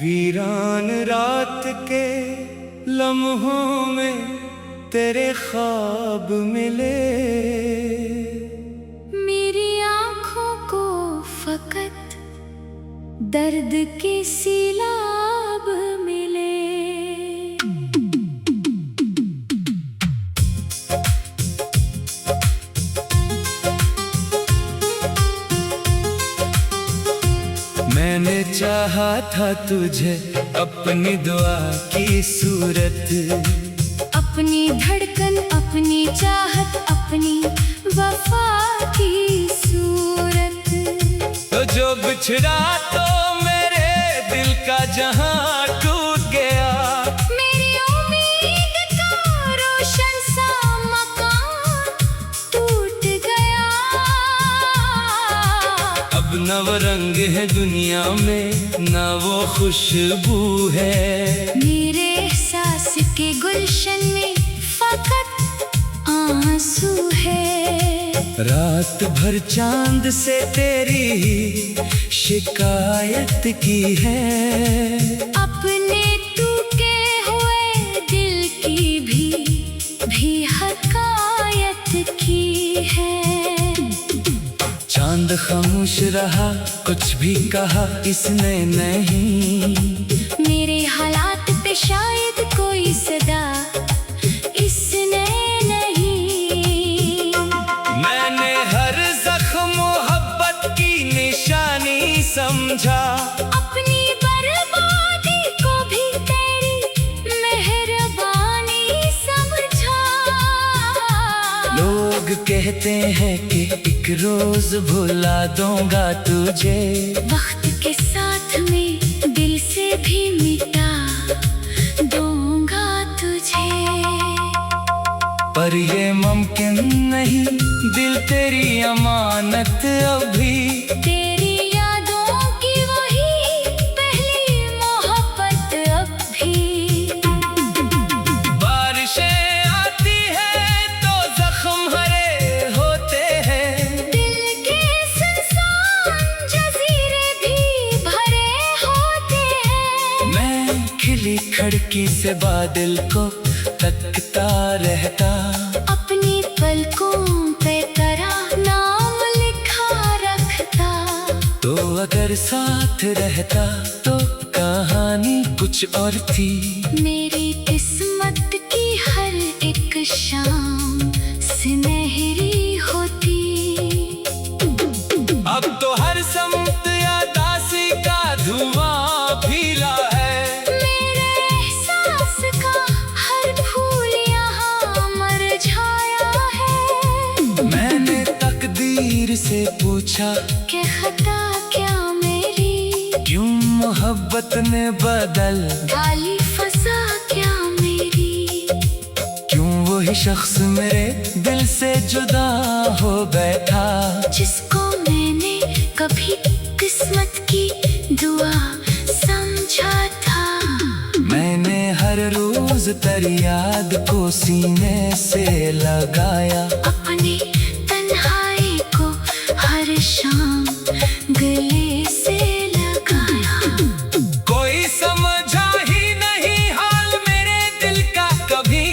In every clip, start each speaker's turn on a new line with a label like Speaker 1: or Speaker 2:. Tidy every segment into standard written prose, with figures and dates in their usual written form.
Speaker 1: वीरान रात के लम्हों में तेरे ख्वाब मिले,
Speaker 2: मेरी आँखों को फकत दर्द के सिलाब मिले।
Speaker 1: मैंने चाहा था तुझे अपनी दुआ की सूरत,
Speaker 2: अपनी धड़कन, अपनी चाहत, अपनी वफा की सूरत।
Speaker 1: तो जो बिछड़ा तो मेरे दिल का जहां टूट गया,
Speaker 2: मेरी उम्मीद का रोशन सा मकान टूट गया।
Speaker 1: अब न वो रंग है दुनिया में, न वो खुशबू है।
Speaker 2: मेरे एहसास के गुलशन में फकत आंसू है।
Speaker 1: रात भर चांद से तेरी ही शिकायत की है,
Speaker 2: अपने टूटे हुए दिल की भी हकायत की है।
Speaker 1: चांद खामोश रहा, कुछ भी कहा इसने नहीं।
Speaker 2: मेरे हालात पे शायद कोई सदा इसने नहीं।
Speaker 1: मैंने हर जख्म मोहब्बत की निशानी समझा,
Speaker 2: अपनी बर्बादी को भी तेरी मेहरबानी समझा।
Speaker 1: लोग कहते हैं कि एक रोज भुला दूंगा तुझे,
Speaker 2: वक्त के साथ में दिल से भी मिटा दूंगा तुझे।
Speaker 1: पर ये मुमकिन नहीं, दिल तेरी अमानत अभी।
Speaker 2: तेरी यादों की वही पहली मोहब्बत अब भी।
Speaker 1: बारिशें आती हैं तो जख्म हरे होते हैं,
Speaker 2: दिल के सुनसान जजीरे भी भरे होते हैं।
Speaker 1: मैं खिली खिड़की से बादल को तकता रहता,
Speaker 2: अपनी पलकों पे तेरा नाम लिखा रखता।
Speaker 1: तो अगर साथ रहता तो कहानी कुछ और थी।
Speaker 2: मेरी किस्मत की हर एक शाम सुनहरी होती।
Speaker 1: अब तो हर समत यादासी का धुआं फैला है,
Speaker 2: मेरे एहसास का हर फूल यहाँ मुरझाया है।
Speaker 1: मैंने तकदीर से पूछा
Speaker 2: कि खता क्या मेरी,
Speaker 1: क्यों मोहब्बत ने बदल
Speaker 2: डाली फसा क्या मेरी।
Speaker 1: क्यों वही शख्स मेरे दिल से जुदा हो बैठा,
Speaker 2: जिसको मैंने कभी किस्मत की दुआ समझा था।
Speaker 1: मैंने हर रोज तेरी याद को सीने से लगाया,
Speaker 2: अपनी तन्हाई को हर शाम गले से लगाया।
Speaker 1: कोई समझा ही नहीं हाल मेरे दिल का कभी।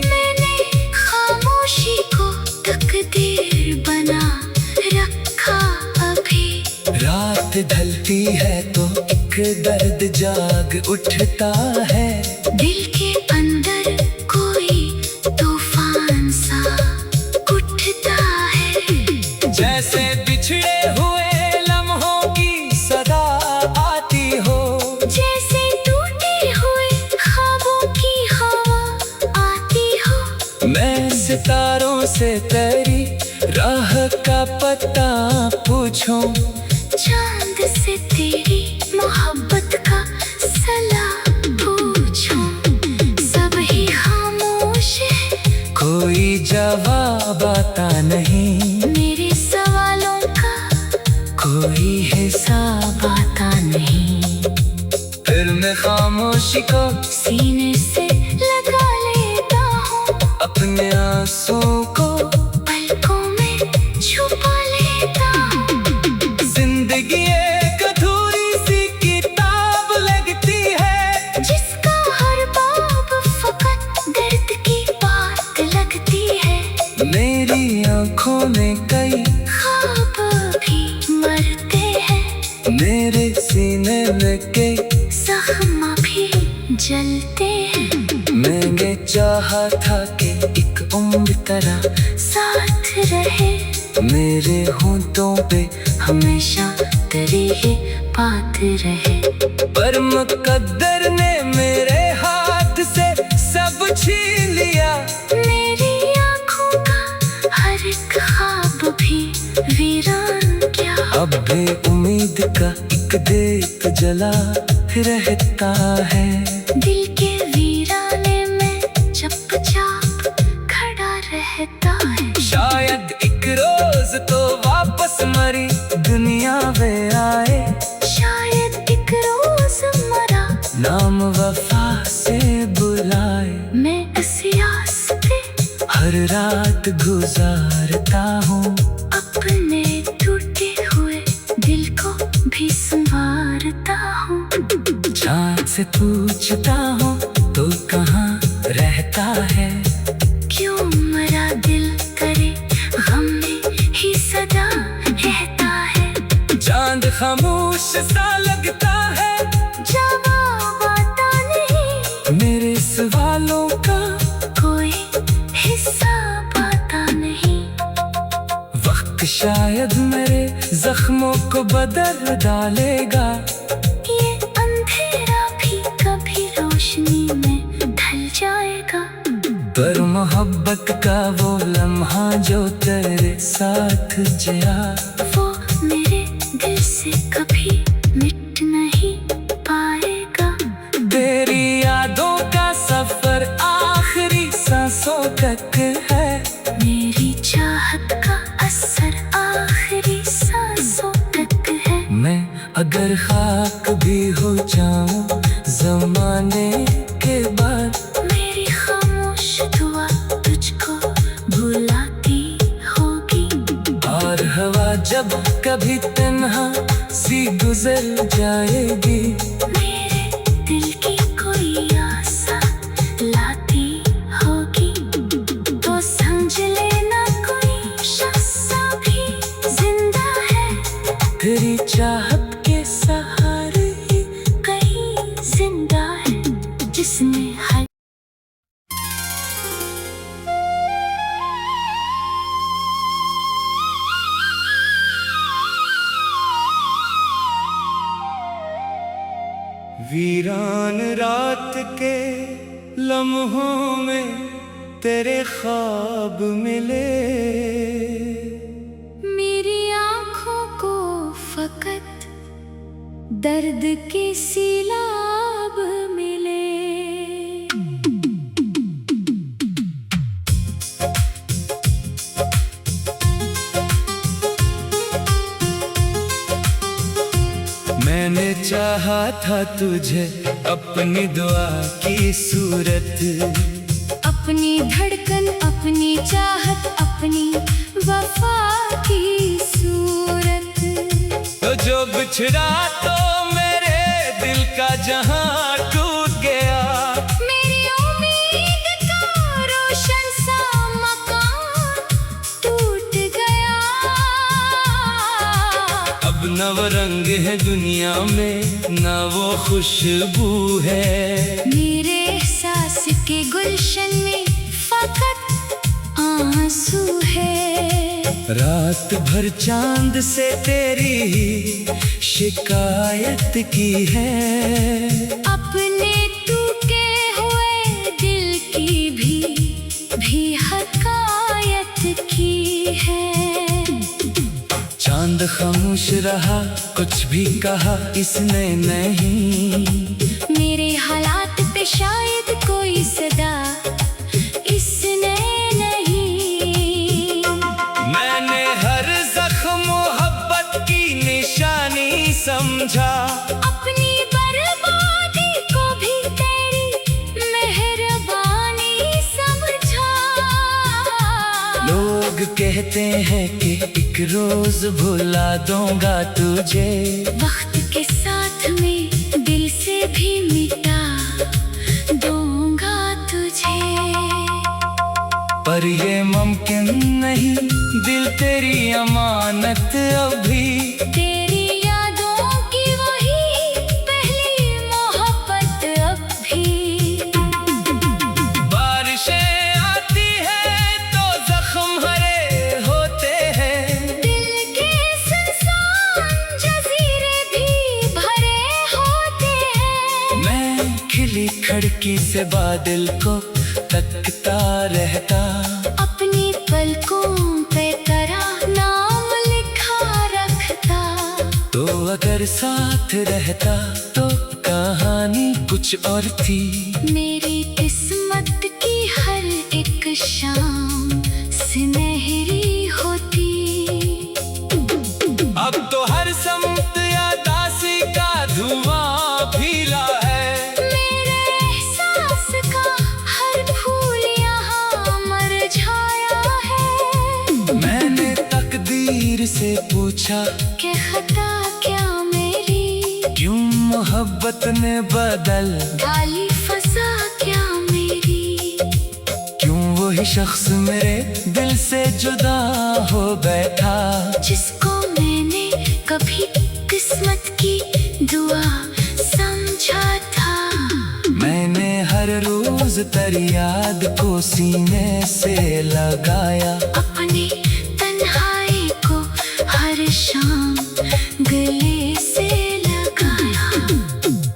Speaker 2: मैंने खामोशी को तकदीर बना रखा अभी।
Speaker 1: रात ढलती है तो एक दर्द जाग उठता है,
Speaker 2: दिल के अंदर कोई तूफान सा उठता है।
Speaker 1: जैसे बिछड़े हुए लम्हों की सदा आती हो,
Speaker 2: जैसे टूटे हुए ख्वाबों की हवा आती हो।
Speaker 1: मैं सितारों से तेरी राह का पता पूछूं,
Speaker 2: चांद से तेरी मोहब्बत का सलाह पूछूं। सब ही खामोश है,
Speaker 1: कोई जवाब आता नहीं।
Speaker 2: मेरे सवालों का
Speaker 1: कोई हिसाब आता नहीं। फिर मैं खामोशी को
Speaker 2: सीने से लगा लेता हूँ,
Speaker 1: अपने आंसू को
Speaker 2: पलकों में छुपा लेता हूँ।
Speaker 1: जिंदगी एक अधूरी सी किताब लगती चाहा था कि एक उम्र तरह
Speaker 2: साथ रहे,
Speaker 1: मेरे होंठों पे
Speaker 2: हमेशा तेरी ही बात रहे।
Speaker 1: पर मुकद्दर ने मेरे हाथ से सब छीन लिया।
Speaker 2: मेरी आँखों का हर एक ख्वाब भी वीरान क्या।
Speaker 1: अब भी उम्मीद का एक दीप जला रहता है।
Speaker 2: दिल के वीराने में चुपचाप खड़ा रहता है।
Speaker 1: शायद एक रोज तो वापस मरी दुनिया में आए।
Speaker 2: शायद एक रोज मरा
Speaker 1: नाम वफा से बुलाए।
Speaker 2: मैं इस आस पे
Speaker 1: हर रात गुजारता हूँ।
Speaker 2: अपने टूटे हुए दिल को भी संवारता हूँ।
Speaker 1: चाँद से पूछता हूँ तो कहाँ रहता है।
Speaker 2: क्यों मरा दिल करे गम में ही सदा रहता है।
Speaker 1: चांद खामोश सा लगता है।
Speaker 2: जवाब आता नहीं,
Speaker 1: मेरे सवालों का
Speaker 2: कोई हिसाब आता नहीं।
Speaker 1: वक्त शायद मेरे जख्मों को बदल डालेगा।
Speaker 2: ये अंधेरा भी कभी रोशनी में ढल जाएगा।
Speaker 1: पर मोहब्बत का वो लम्हा जो तेरे साथ जिया,
Speaker 2: वो मेरे दिल से कभी मिट नहीं पाएगा।
Speaker 1: तेरी यादों का सफर आखिरी सांसों तक है।
Speaker 2: मेरी चाहत का असर आखिरी सांसों तक है।
Speaker 1: मैं अगर खाक भी हो जाऊं जमाने के बाद,
Speaker 2: मेरी खामोश दुआ तुझको भुलाती होगी।
Speaker 1: और हवा जब कभी तन्हा सी गुजर जाएगी,
Speaker 2: मेरे दिल की कोई आशा लाती होगी। तो समझ लेना कोई शख्स भी जिंदा है।
Speaker 1: तेरी चाहत के सहारे ही
Speaker 2: कहीं जिंदा है जिसने हर
Speaker 1: वीरान रात के लम्हों में तेरे ख्वाब मिले।
Speaker 2: मेरी आँखों को फकत दर्द के सिलाब मिले।
Speaker 1: मैंने चाहा था तुझे अपनी दुआ की सूरत,
Speaker 2: अपनी धड़कन, अपनी चाहत, अपनी वफा की सूरत।
Speaker 1: तो जो बिछड़ा तो मेरे दिल का जहां टूट गया।
Speaker 2: मेरी उम्मीद का रोशन सा मकान टूट गया।
Speaker 1: अब न वो रंग है दुनिया में, न वो खुशबू है।
Speaker 2: मेरे एहसास के गुलशन में फकत आंसू है।
Speaker 1: रात भर चांद से तेरी ही शिकायत की है।
Speaker 2: अपने टूटे हुए दिल की भी हकायत की है।
Speaker 1: चांद खामोश रहा, कुछ भी कहा इसने नहीं।
Speaker 2: मेरे हालात पे शायद कोई सदा इसने नहीं।
Speaker 1: मैंने हर जख्म मोहब्बत की निशानी समझा।
Speaker 2: अपनी बर्बादी को भी तेरी मेहरबानी समझा।
Speaker 1: लोग कहते हैं कि एक रोज भुला दूंगा तुझे।
Speaker 2: वक्त के साथ में दिल से भी मिटा दूंगा तुझे।
Speaker 1: पर ये मुमकिन नहीं, दिल तेरी अमानत अभी।
Speaker 2: तेरी यादों की वही पहली मोहब्बत अब भी।
Speaker 1: से बादल को तकता रहता।
Speaker 2: अपनी पलकों पे तेरा नाम लिखा रखता।
Speaker 1: तो अगर साथ रहता तो कहानी कुछ और थी।
Speaker 2: मेरी किस्मत की हर एक शाम सुनहरी होती।
Speaker 1: अब तो हर समत यादासी का धुआं फैला है।
Speaker 2: मेरे एहसास का हर फूल यहाँ मुरझाया है।
Speaker 1: मैंने तकदीर से पूछा
Speaker 2: कि खता क्या मेरी,
Speaker 1: क्यों मोहब्बत ने बदल
Speaker 2: डाली फसा क्या मेरी।
Speaker 1: क्यों वही शख्स मेरे दिल से जुदा हो बैठा।
Speaker 2: जिसको मैंने कभी किस्मत की दुआ समझा था।
Speaker 1: मैंने हर रोज तेरी याद को सीने से लगाया।
Speaker 2: अपनी तन्हाई को हर शाम गले से लगाया।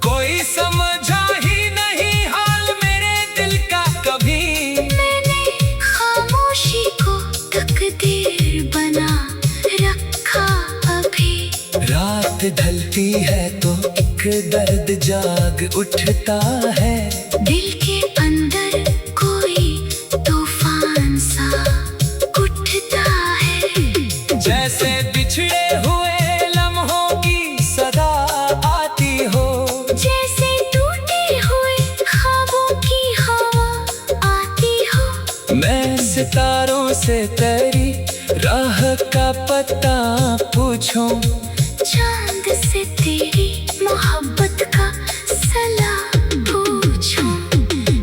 Speaker 1: कोई समझा ही नहीं हाल मेरे दिल का कभी।
Speaker 2: मैंने खामोशी को तकदीर बना रखा अभी।
Speaker 1: रात ढलती है तो एक दर्द जाग उठता है।
Speaker 2: दिल के अंदर कोई तूफान सा उठता है।
Speaker 1: जैसे बिछड़े हुए लम्हों की सदा आती हो।
Speaker 2: जैसे टूटे हुए ख्वाबों की हवा आती हो।
Speaker 1: मैं सितारों से तेरी राह का पता पूछूं।
Speaker 2: चांद से तेरी मोहब्बत का सलाह पूछूं।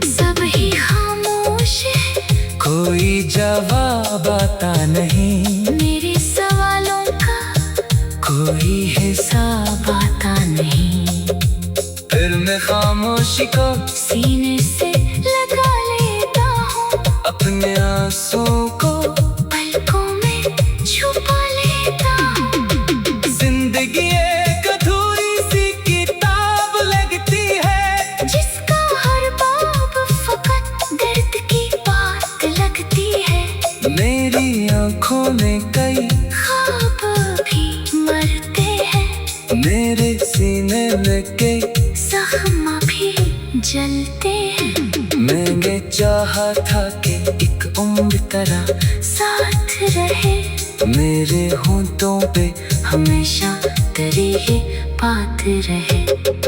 Speaker 2: सब ही खामोश है,
Speaker 1: कोई जवाब आता नहीं।
Speaker 2: मेरे सवालों का
Speaker 1: कोई
Speaker 2: हिसाब आता नहीं।
Speaker 1: फिर मैं खामोशी को
Speaker 2: सीने से लगा लेता हूँ।
Speaker 1: अपने आंसुओं को
Speaker 2: पलकों में छुपा लेता हूँ।
Speaker 1: जिंदगी एक अधूरी सी किताब लगती है।
Speaker 2: जिसका हर बाब फकत दर्द की बात लगती है।
Speaker 1: मेरी आंखों में कई
Speaker 2: ख्वाब भी मरते हैं।
Speaker 1: मेरे सीने में कई
Speaker 2: जख्म भी जलते हैं।
Speaker 1: मैंने चाहा था कि एक उम्र तरह
Speaker 2: साथ रहे।
Speaker 1: मेरे होंठों पे
Speaker 2: हमेशा तेरी ही बात रहे।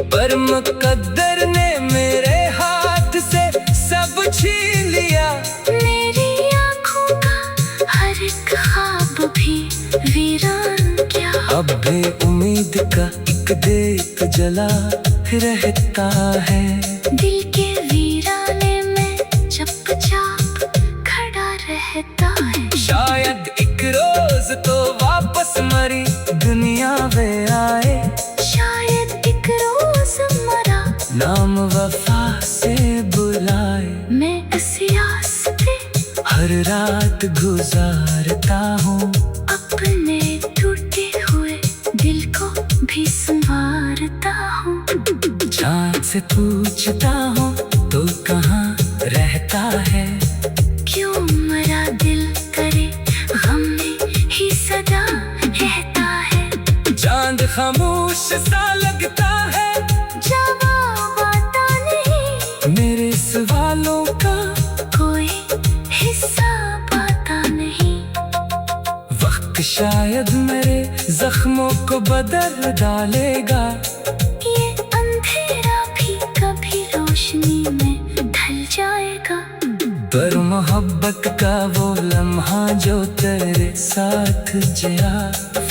Speaker 1: पर मुकद्दर ने मेरे हाथ से सब छीन लिया।
Speaker 2: मेरी आँखों का हर एक ख्वाब भी वीरान क्या।
Speaker 1: अब भी उम्मीद का एक दीप जला रहता है।
Speaker 2: दिल के वीराने में चुपचाप खड़ा रहता है।
Speaker 1: शायद एक रोज तो वापस मरी दुनिया में आए।
Speaker 2: शायद एक रोज मरा
Speaker 1: नाम वफा से बुलाए।
Speaker 2: मैं इस आस पे
Speaker 1: हर रात गुजारता हूँ।
Speaker 2: अपने टूटे हुए दिल को भी संवारता हूँ।
Speaker 1: चाँद से पूछता हूँ तो कहाँ रहता है।
Speaker 2: क्यों मेरा दिल करे गम में ही सदा रहता है।
Speaker 1: चांद खामोश सा लगता है।
Speaker 2: जवाब आता नहीं।
Speaker 1: मेरे सवालों का
Speaker 2: कोई हिसाब आता नहीं।
Speaker 1: वक्त शायद मेरे जख्मों को बदल डालेगा।
Speaker 2: ये अंधेरा भी कभी रोशनी में ढल जाएगा।
Speaker 1: पर मोहब्बत का वो लम्हा जो तेरे साथ जिया।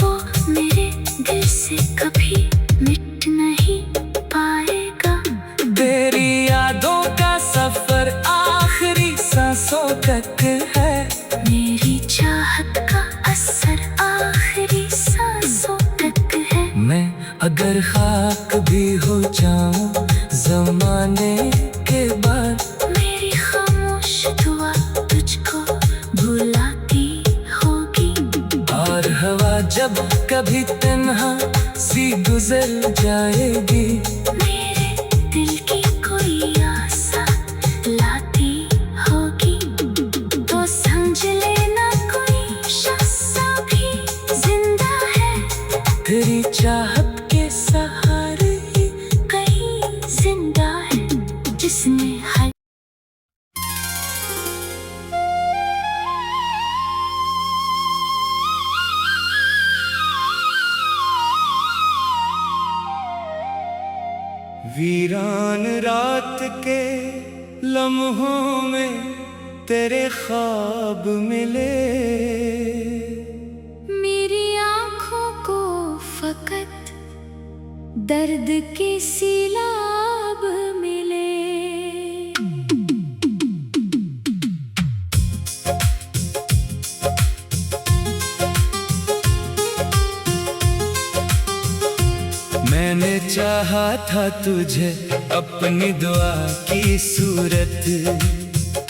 Speaker 2: वो मेरे दिल से कभी मिट नहीं पाएगा।
Speaker 1: तेरी यादों का सफर आखिरी सांसों तक है।
Speaker 2: मेरी चाहत का असर आखिरी सांसों तक है।
Speaker 1: मैं अगर खाक भी हो जाऊं जमाने के बाद।
Speaker 2: मेरी खामोश दुआ तुझको भुलाती होगी।
Speaker 1: और हवा जब कभी तन्हा सी गुजर जाएगी।
Speaker 2: मेरे दिल की कोई आशा
Speaker 1: वीरान रात के लम्हों में तेरे ख्वाब मिले।
Speaker 2: मेरी आँखों को फकत दर्द के सिलाब मिले।
Speaker 1: मैंने चाहा था तुझे अपनी दुआ की सूरत,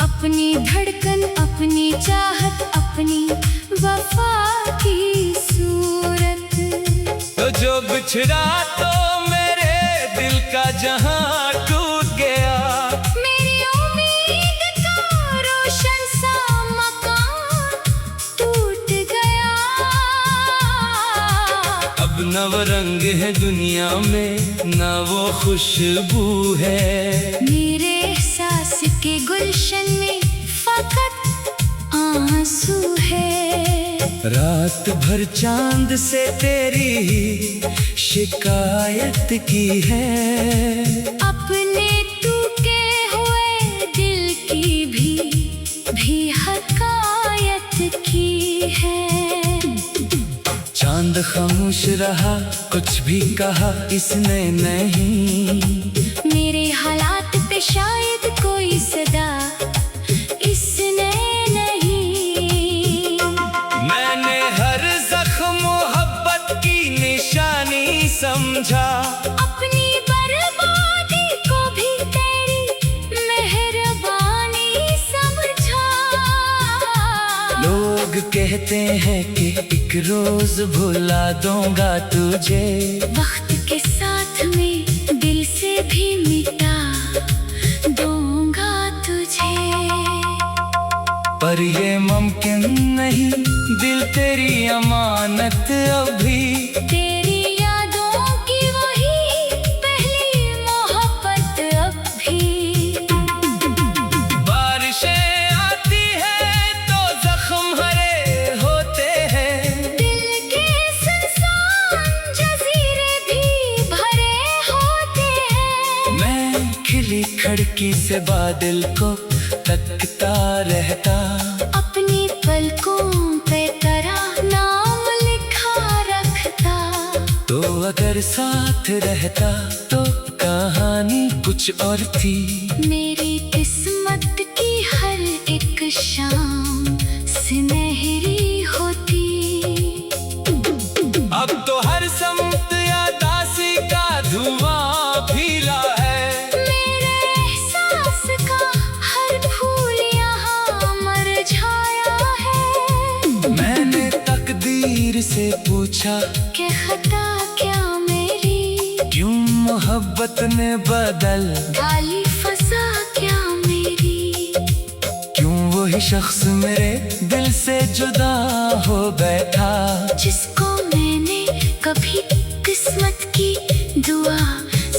Speaker 2: अपनी धड़कन, अपनी चाहत, अपनी वफा की सूरत।
Speaker 1: तो जो बिछड़ा तो मेरे दिल का जहां टूट गया।
Speaker 2: मेरी उम्मीद का रोशन सा मकान टूट गया।
Speaker 1: अब न वो रंग है दुनिया में, न वो खुशबू है।
Speaker 2: मेरे एहसास के गुलशन में फकत आंसू है।
Speaker 1: रात भर चांद से तेरी ही शिकायत की है।
Speaker 2: अपने टूटे हुए दिल की भी हकायत की है।
Speaker 1: चांद खामोश रहा, कुछ भी कहा इसने नहीं।
Speaker 2: मेरे हालात पे शायद कोई सदा इसने नहीं।
Speaker 1: मैंने हर जख्म मोहब्बत की निशानी समझा।
Speaker 2: अपनी बर्बादी को भी तेरी मेहरबानी समझा।
Speaker 1: लोग कहते हैं कि एक रोज भुला दूंगा तुझे।
Speaker 2: वक्त के साथ में दिल से भी मिटा दूंगा तुझे।
Speaker 1: पर ये मुमकिन नहीं, दिल तेरी अमानत अभी।
Speaker 2: तेरी यादों की वही पहली मोहब्बत अब भी।
Speaker 1: बारिशें आती हैं तो जख्म हरे होते हैं।
Speaker 2: दिल के सुनसान जजीरे भी भरे होते हैं।
Speaker 1: मैं खिली खिड़की से बादल को तकता रहता।
Speaker 2: अपनी पलकों पे तेरा नाम लिखा रखता।
Speaker 1: तो अगर साथ रहता तो कहानी कुछ और थी।
Speaker 2: मेरी किस्मत की हर एक शाम सुनहरी होती।
Speaker 1: अब तो हर समत यादासी का धुआं भीला है।
Speaker 2: मेरे एहसास का हर फूल यहाँ मुरझाया है।
Speaker 1: मैंने तकदीर से पूछा
Speaker 2: कि खता क्या मेरी,
Speaker 1: क्यों मोहब्बत ने बदल
Speaker 2: डाली फसा क्या मेरी।
Speaker 1: क्यों वही शख्स मेरे दिल से जुदा हो बैठा।
Speaker 2: जिसको मैंने कभी किस्मत की दुआ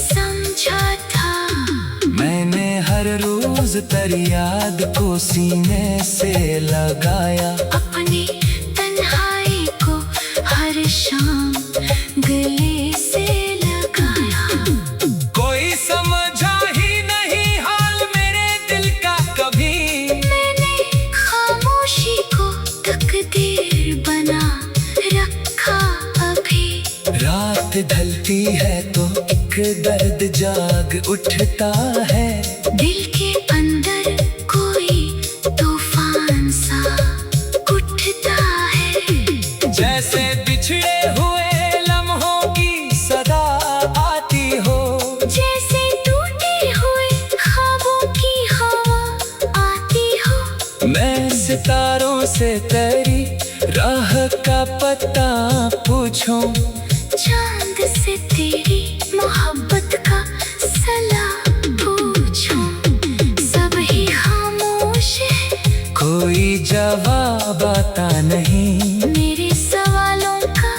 Speaker 2: समझा था।
Speaker 1: मैंने हर रोज तेरी याद को सीने से लगाया।
Speaker 2: अपनी तन्हाई को हर शाम गले से लगाया।
Speaker 1: कोई समझा ही नहीं हाल मेरे दिल का कभी।
Speaker 2: मैंने खामोशी को तकदीर बना रखा अभी।
Speaker 1: रात ढलती है तो एक दर्द जाग उठता है।
Speaker 2: दिल के अंदर कोई तूफान सा उठता है।
Speaker 1: जैसे बिछड़े हुए लम्हों की सदा आती हो।
Speaker 2: जैसे टूटे हुए ख्वाबों की हवा आती हो।
Speaker 1: मैं सितारों से तेरी राह का पता पूछूं।
Speaker 2: चांद से तेरी मोहब्बत का सलाम पूछूं। सब ही खामोश है,
Speaker 1: कोई जवाब आता नहीं।
Speaker 2: मेरे सवालों का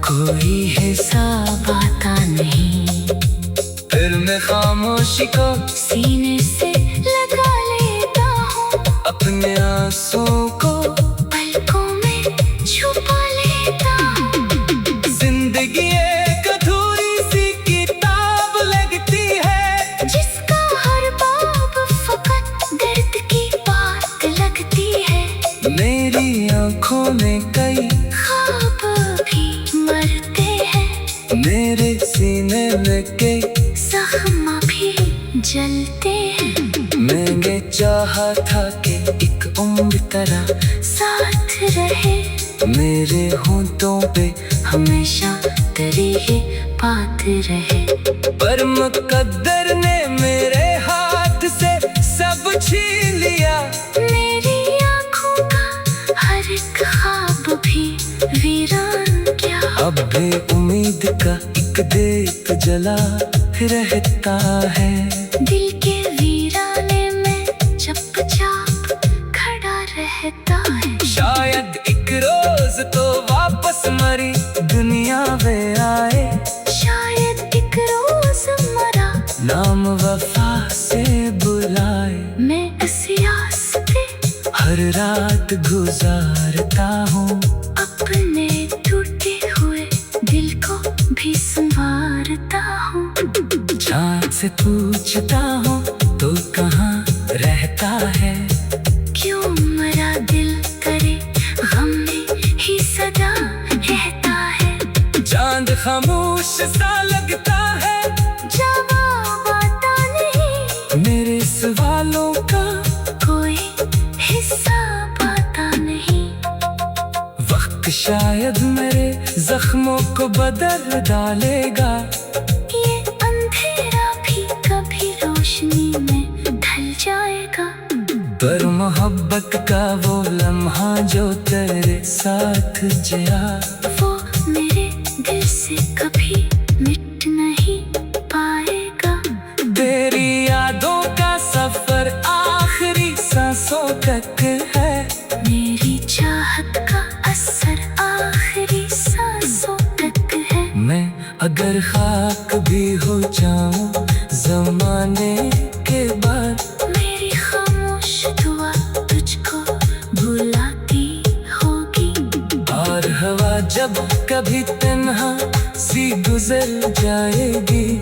Speaker 1: कोई हिसाब आता नहीं। फिर मैं खामोशी को
Speaker 2: सीने से लगा लेता हूँ।
Speaker 1: अपने आंसू को
Speaker 2: पलकों में छुपा लेता हूँ।
Speaker 1: जिंदगी एक अधूरी सी किताब लगती है। मेरी आंखों में कई
Speaker 2: ख्वाब भी मरते हैं,
Speaker 1: मेरे सीने में कई
Speaker 2: जख्म भी जलते हैं।
Speaker 1: मैंने चाहा था कि एक उम्र तरह
Speaker 2: साथ रहे,
Speaker 1: मेरे होंठों पे
Speaker 2: हमेशा तेरी ही बात रहे।
Speaker 1: पर मुकद्दर ने मेरे हाथ से सब छीन लिया।
Speaker 2: मेरी आँखों का हर एक ख्वाब भी वीरान क्या।
Speaker 1: अब भी उम्मीद का एक दीप जला रहता है।
Speaker 2: दिल के वीराने में चुपचाप खड़ा रहता है।
Speaker 1: शायद एक रोज तो वापस मरी दुनिया में आए,
Speaker 2: शायद एक रोज मरा
Speaker 1: नाम वफा से बुलाए।
Speaker 2: मैं इस आस पे
Speaker 1: हर रात गुजारता हूँ,
Speaker 2: अपने टूटे हुए दिल को भी संवारता हूँ।
Speaker 1: चाँद से पूछता हूँ तो कहाँ रहता है।
Speaker 2: क्यों मेरा दिल करे गम में ही सदा रहता है।
Speaker 1: चांद खामोश सा लगता है,
Speaker 2: जवाब आता नहीं,
Speaker 1: मेरे सवालों का
Speaker 2: कोई हिस्सा पाता नहीं।
Speaker 1: वक्त शायद मेरे जख्मों को बदल डालेगा।
Speaker 2: ये अंधेरा भी कभी रोशनी में ढल जाएगा।
Speaker 1: पर मोहब्बत का वो लम्हा जो तेरे साथ जिया,
Speaker 2: वो मेरे दिल से कभी मिट नहीं पाएगा।
Speaker 1: तेरी यादों का सफर आखिरी सांसों तक है।
Speaker 2: मेरी चाहत का असर आखिरी सांसों तक है।
Speaker 1: मैं अगर खाक भी हो जाऊं जमाने के बाद,
Speaker 2: मेरी खामोश दुआ तुझको बुलाती होगी।
Speaker 1: और हवा जब कभी तन्हा सी गुजर जाएगी,